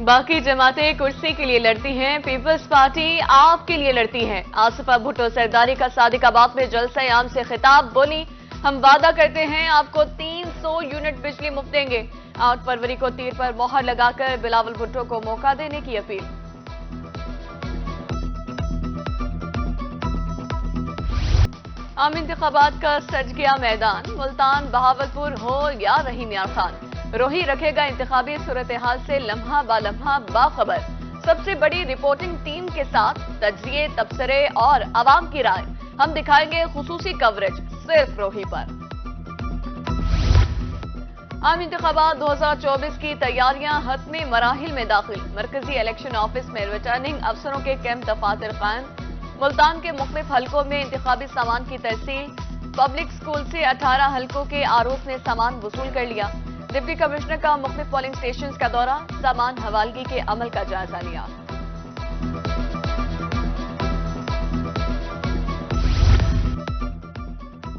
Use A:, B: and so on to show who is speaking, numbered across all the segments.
A: बाकी जमातें कुर्सी के लिए लड़ती हैं, पीपल्स पार्टी आपके लिए लड़ती है। आसिफा भुट्टो सरदारी का सादिकाबाद में जलसा आम से खिताब, बोली हम वादा करते हैं आपको 300 यूनिट बिजली मुफ्त देंगे। 8 फरवरी को तीर पर मोहर लगाकर बिलावल भुट्टो को मौका देने की अपील। आम इंतखाबात का सज गया मैदान, मुल्तान बहावलपुर हो या रहीम यार खान, रोही रखेगा इंतखाबी सूरत हाल से लम्हा बालम्हा बाखबर। सबसे बड़ी रिपोर्टिंग टीम के साथ तज्जिए, तबसरे और आवाम की राय, हम दिखाएंगे खुसूसी कवरेज सिर्फ रोही पर। आम इंतखाबात 2024 की तैयारियां हतमी मराहिल में दाखिल, मरकजी इलेक्शन ऑफिस में रिटर्निंग अफसरों के कैंप दफातर कायम। मुल्तान के मुख्तलिफ हलकों में इंतखाबी सामान की तहसील, पब्लिक स्कूल से 18 हलकों के आरोप ने सामान वसूल कर लिया। डिप्टी कमिश्नर का मुख्तलिफ पोलिंग स्टेशन का दौरा, सामान हवालगी के अमल का जायजा लिया।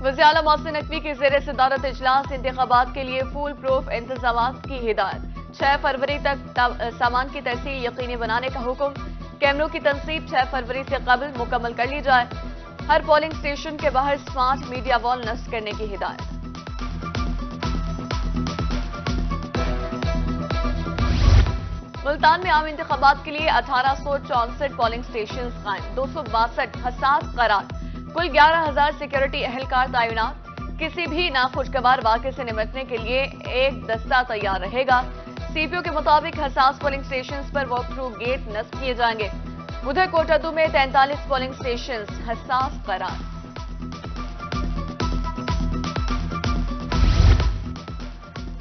A: वज़ीर आला मोहसिन नकवी की ज़ेर सदारत इजलास, इंतखाबात के लिए फुल प्रूफ इंतजामात की हिदायत। 6 फरवरी तक सामान की तहसील यकीनी बनाने का हुक्म। कैमरों की तनसीब 6 फरवरी से कबल मुकम्मल कर ली जाए। हर पोलिंग स्टेशन के बाहर स्मार्ट मीडिया वॉल नस्ब करने की हिदायत। मुल्तान में आम इंतखाबात के लिए 1864 पोलिंग स्टेशन कायम, 262 हसास करार, कुल 11,000 सिक्योरिटी अहलकार तैनात। किसी भी नाखुशगवार वाक़े से निपटने के लिए एक दस्ता तैयार रहेगा। सीपीओ के मुताबिक हसास पोलिंग स्टेशन पर वॉक थ्रू गेट नस्ब किए जाएंगे। उधर कोटादू में 43 पोलिंग स्टेशन हसास करार।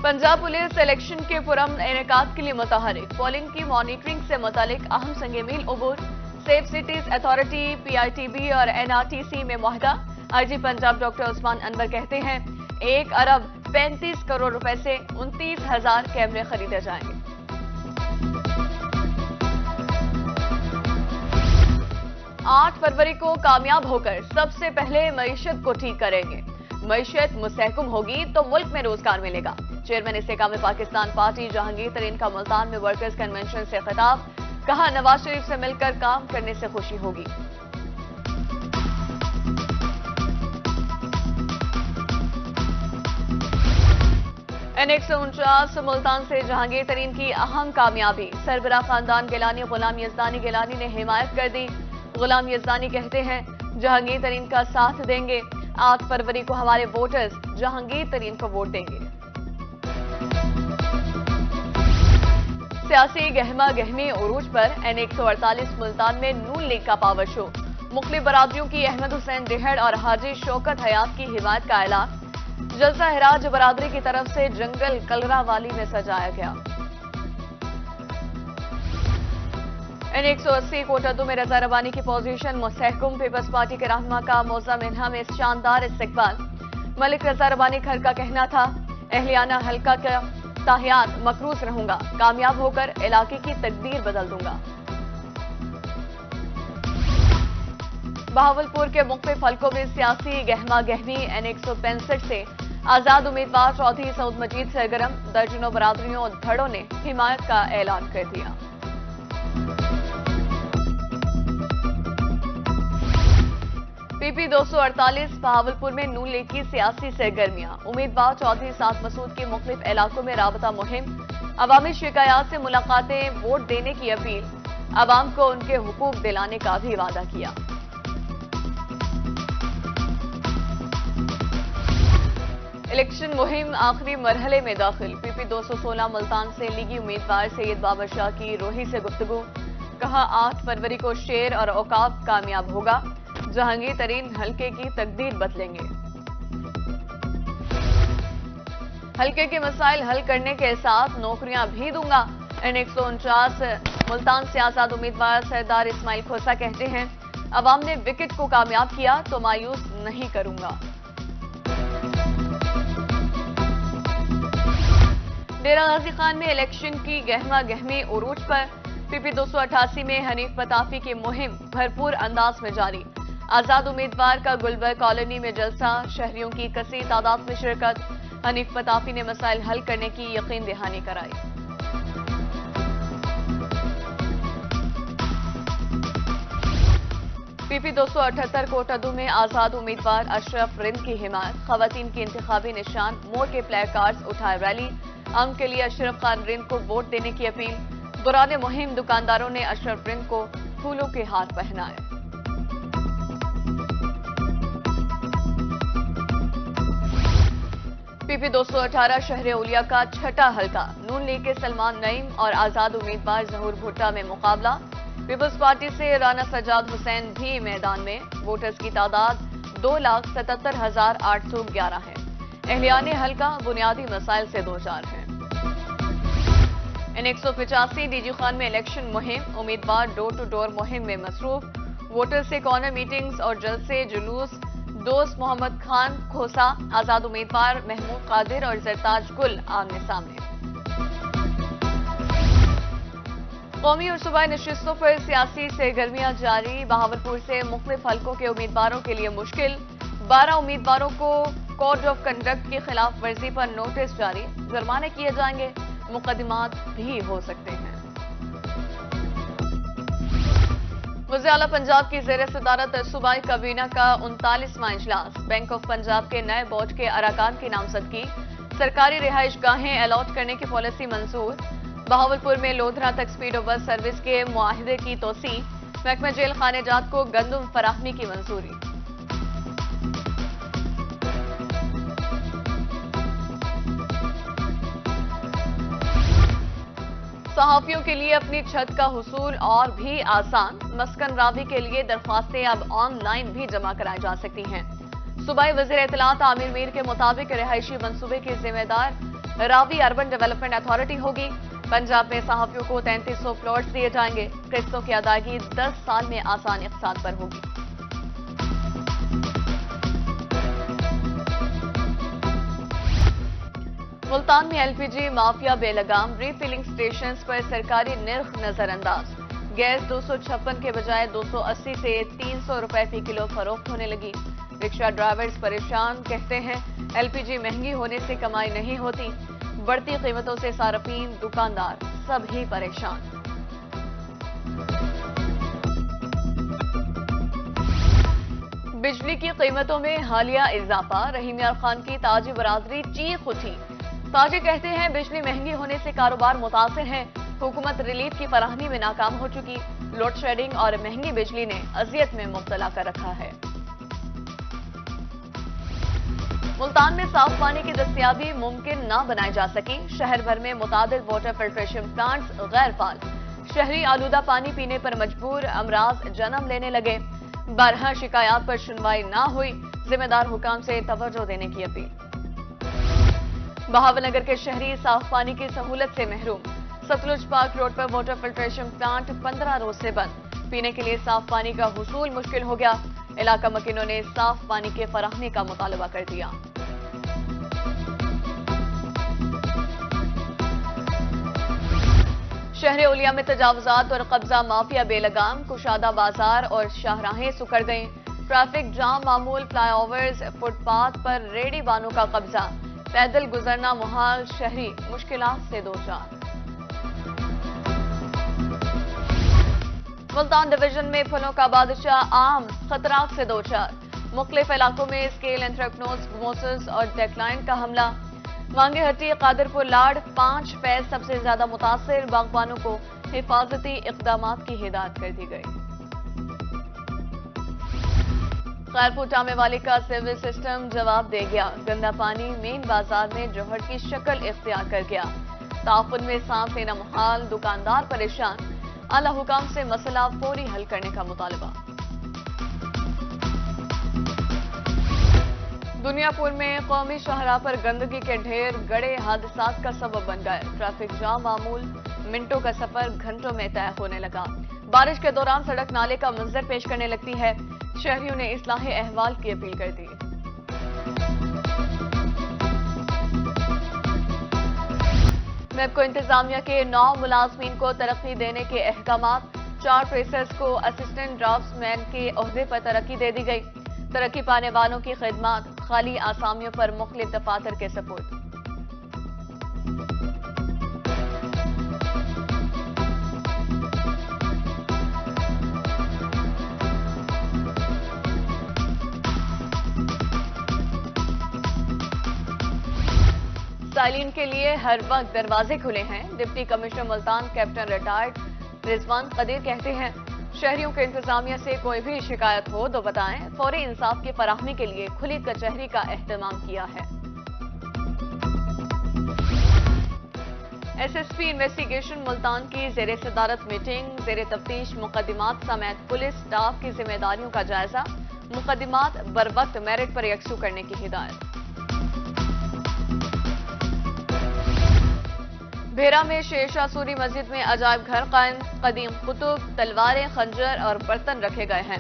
A: पंजाब पुलिस इलेक्शन के पुरअमन इनेकाद के लिए मुतहरिक, पोलिंग की मॉनिटरिंग से मुतालिक अहम संग मील अबूर। सेफ सिटीज अथॉरिटी, पीआईटीबी और एनआरटीसी में मुआहदा। आईजी पंजाब डॉक्टर उस्मान अनवर कहते हैं 1 अरब 35 करोड़ रुपए से 29,000 कैमरे खरीदे जाएंगे। आठ फरवरी को कामयाब होकर सबसे पहले मईशत को ठीक करेंगे। मईशत मुस्तहकम होगी तो मुल्क में रोजगार मिलेगा। चेयरमैन इस्तेकाम पाकिस्तान पार्टी जहांगीर तरीन का मुल्तान में वर्कर्स कन्वेंशन से खिताब, कहा नवाज शरीफ से मिलकर काम करने से खुशी होगी। N149 मुल्तान से जहांगीर तरीन की अहम कामयाबी, सरबराह खानदान गिलानी गुलाम यजदानी गिलानी ने हिमायत कर दी। गुलाम यजदानी कहते हैं जहांगीर तरीन का साथ देंगे। 8 फरवरी को हमारे वोटर्स जहांगीर तरीन को वोट देंगे। सियासी गहमा गहमी उरूज पर N148 मुल्तान में नून लीग का पावर शो, मुख्तलिफ बरादरियों की अहमद हुसैन डिहड़ और हाजी शौकत हयात की हिमायत का ऐलान। जलसा हिराज बरादरी की तरफ से जंगल कलरा वाली में सजाया गया। N180 कोटादू में रजा रबानी की पोजीशन मुस्तहकम, पीपल्स पार्टी के रहनुमा का मौजा मिन्हा में शानदार इस्तकबाल। मलिक रजा रबानी खर का कहना था अहलियाना हल्का का ताहियात मकरूज रहूंगा, कामयाब होकर इलाके की तकदीर बदल दूंगा। बहावलपुर के मुख्तलिफ हलकों में सियासी गहमा गहमी, N165 से आजाद उम्मीदवार चौधरी सऊद मजीद सरगर्म, दर्जनों बरादरियों और धड़ों ने हिमायत का ऐलान कर दिया। PP 248 बहावलपुर में नून लीग की सियासी सरगर्मियां, उम्मीदवार चौधरी साद मसूद की मुख्तलिफ इलाकों में राबता मुहिम, अवामी शिकायत से मुलाकातें, वोट देने की अपील, अवाम को उनके हुकूक दिलाने का भी वादा किया। इलेक्शन मुहिम आखिरी मरहले में दाखिल, PP 216 मुल्तान से लीगी उम्मीदवार सैयद बाबर शाह की रोही से गुफ्तगू, कहा 8 फरवरी को शेर और औकाफ कामयाब होगा, जहांगीर तरीन हल्के की तकदीर बदलेंगे। हल्के के मसाइल हल करने के साथ नौकरियां भी दूंगा। N149 मुल्तान से आजाद उम्मीदवार सरदार इस्माइल खोसा कहते हैं अवाम ने विकेट को कामयाब किया तो मायूस नहीं करूंगा। डेरा गाजी खान में इलेक्शन की गहमा गहमी उरूज पर, PP 288 में हनीफ पताफी की मुहिम भरपूर अंदाज में जारी। आजाद उम्मीदवार का गुलबर्ग कॉलोनी में जलसा, शहरियों की कसीर तादाद में शिरकत। हनीफ पताफी ने मसाइल हल करने की यकीन दहानी कराई। PP 278 कोटादू में आजाद उम्मीदवार अशरफ रिंद की हिमायत, खवातीन की इंतखाबी निशान मोड़ के प्ले कार्ड्स उठाए रैली, अमन के लिए अशरफ खान रिंद को वोट देने की अपील। दौरान मुहिम दुकानदारों ने अशरफ रिंद को फूलों के हार पहनाए। PP 218 शहर औलिया का छठा हल्का, नून लीग के सलमान नईम और आजाद उम्मीदवार जहूर भुट्टा में मुकाबला। पीपल्स पार्टी से राना सजाद हुसैन भी मैदान में। वोटर्स की तादाद 2,77,811 है। अहलियान हल्का बुनियादी मसाइल से दो चार हैं। इन 185 डीजी खान में इलेक्शन मुहिम, उम्मीदवार डोर टू डोर मुहिम में मसरूफ। वोटर्स से कॉर्नर मीटिंग्स और जलसे जुलूस। दोस्त मोहम्मद खान खोसा, आजाद उम्मीदवार महमूद कादिर और जरताज गुल आमने सामने। कौमी और सूबाई नशिस्तों पर सियासी सरगर्मियां जारी। बहावलपुर से मुख्तलिफ हल्कों के उम्मीदवारों के लिए मुश्किल। 12 उम्मीदवारों को कोड ऑफ कंडक्ट की खिलाफ वर्जी पर नोटिस जारी। जुर्माने किए जाएंगे, मुकदमात भी हो सकते हैं। वज़ीर आला पंजाब की ज़ेर सदारत सूबाई काबीना का 39वां इजलास। बैंक ऑफ पंजाब के नए बोर्ड के अरकान की नामजदगी। सरकारी रिहाइश गाहें अलॉट करने की पॉलिसी मंजूर। बहावलपुर में लोधरा तक स्पीड ऑफ बस सर्विस के मुआहिदे की तोसी। महकमा जेल खानेजात को गंदम फराहमी की मंजूरी। सहाफियों के लिए अपनी छत का हुसूल और भी आसान। मस्कन रावी के लिए दरख्वास्तें अब ऑनलाइन भी जमा कराई जा सकती हैं। सूबाई वज़ीर इत्तलात आमिर मीर के मुताबिक रिहायशी मंसूबे की जिम्मेदार रावी अर्बन डेवलपमेंट अथॉरिटी होगी। पंजाब में सहाफियों को 3300 प्लॉट्स दिए जाएंगे। किस्तों की अदायगी 10 साल में आसान इक़्तिसाद पर होगी। मुल्तान में LPG माफिया बेलगाम। रीफिलिंग स्टेशन पर सरकारी निर्ख नजरअंदाज। गैस 256 के बजाय 280 से 300 रुपए फी किलो फरोख्त होने लगी। रिक्शा ड्राइवर्स परेशान, कहते हैं LPG महंगी होने से कमाई नहीं होती। बढ़ती कीमतों से सार्फिन, दुकानदार सब ही परेशान। बिजली की कीमतों में हालिया इजाफा। रहीम यार खान की ताजी बरादरी चीख उठी। ताजी कहते हैं बिजली महंगी होने से कारोबार मुतासिर है। हुकूमत रिलीफ की फराहमी में नाकाम हो चुकी। लोड शेडिंग और महंगी बिजली ने अजियत में मुब्तला कर रखा है। मुल्तान में साफ पानी की दस्तयाबी मुमकिन न बनाई जा सकी। शहर भर में मुतादिद वाटर फिल्ट्रेशन प्लांट्स गैर फाल। शहरी आलूदा पानी पीने पर मजबूर, अमराज जन्म लेने लगे। 12 शिकायत पर सुनवाई न हुई। जिम्मेदार हुकाम से तवज्जो देने की अपील। बहावलनगर के शहरी साफ पानी की सहूलत से महरूम। सतलुज पार्क रोड पर वाटर फिल्ट्रेशन प्लांट 15 रोज से बंद। पीने के लिए साफ पानी का हुसूल मुश्किल हो गया। इलाका मकीनों ने साफ पानी के फराहमी का मुतालबा कर दिया। शहर औलिया में तजावुजात और कब्जा माफिया बेलगाम। कुशादा बाजार और शाहराहें सुकर गईं। ट्रैफिक जाम मामूल। फ्लाईओवर्स, फुटपाथ पर रेडी बानों का कब्जा। पैदल गुजरना मुहाल। शहरी मुश्किलात से दो चार। मुल्तान डिवीजन में फलों का बादशाह आम खतरात से दो चार। मुख्तलिफ इलाकों में स्केल, एंथ्रेक्नोज, मोसस और डेक्लाइन का हमला। मांगेहट्टी, कादरपुर, लाड़ 5 फैज सबसे ज्यादा मुतासिर। बागबानों को हिफाजती इकदामात की हिदायत कर दी गई। खैरपुर टामे वाले का सिविल सिस्टम जवाब दे गया। गंदा पानी मेन बाजार में जौहर की शक्ल इख्तियार कर गया। ताउन में सांस लेना मुहाल। दुकानदार परेशान। आला हुकाम से मसला फौरी हल करने का मुतालबा। दुनियापुर में कौमी शाहराह पर गंदगी के ढेर गड़े हादसात का सबब बन गए। ट्रैफिक जाम मामूल। मिनटों का सफर घंटों में तय होने लगा। बारिश के दौरान सड़क नाले का मंजर पेश करने लगती है। शहरियों ने इस्लाह अहवाल की अपील कर दी। मेपको इंतजामिया के 9 मुलाजमीन को तरक्की देने के अहकामात। 4 ट्रेसर्स को असिस्टेंट ड्राफ्ट्समैन के ओहदे पर तरक्की दे दी गई। तरक्की पाने वालों की खिदमत खाली आसामियों पर मुख्तलिफ दफातर के सपुर्द। سائلین کے لیے ہر وقت دروازے کھلے ہیں۔ Deputy commissioner Multan captain retired Rizwan Qadeer کہتے ہیں، شہریوں کے انتظامیہ سے کوئی بھی شکایت ہو تو بتائیں، فوری انصاف کی فراہمی کے لیے کھلی کچہری کا اہتمام کیا ہے۔ S S P investigation Multan کی زیر صدارت میٹنگ، زیر تفتیش مقدمات سمیت پولیس سٹاف کی ذمہ داریوں کا جائزہ، مقدمات بر وقت میرٹ پر یکسو کرنے کی ہدایت۔ بھیرا میں شیر شاہ سوری مسجد میں عجائب گھر قائم، قدیم کتب، تلواریں، خنجر اور برتن رکھے گئے ہیں۔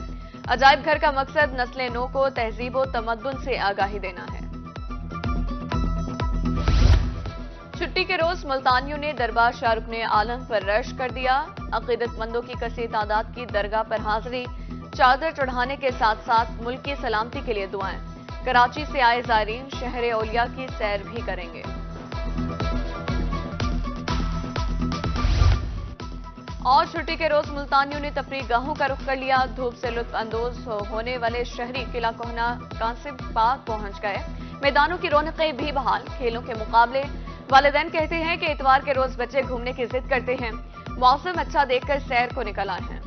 A: عجائب گھر کا مقصد نسل نو کو تہذیب و تمدن سے آگاہی دینا ہے۔ چھٹی کے روز ملتانیوں نے دربار شاہ رکن عالم پر رش کر دیا۔ عقیدت مندوں کی کثیر تعداد کی درگاہ پر حاضری، چادر چڑھانے کے ساتھ ساتھ ملک کی سلامتی کے لیے دعائیں۔ کراچی سے آئے زائرین شہر اولیاء کی سیر بھی کریں گے۔ اور چھٹی کے روز ملتانیوں نے تفریح گاہوں کا رخ کر لیا۔ دھوپ سے لطف اندوز ہونے والے شہری قلعہ کوہنا کانسب پارک پہنچ گئے۔ میدانوں کی رونقیں بھی بحال، کھیلوں کے مقابلے۔ والدین کہتے ہیں کہ اتوار کے روز بچے گھومنے کی ضد کرتے ہیں، موسم اچھا دیکھ کر سیر کو نکل آئے ہیں۔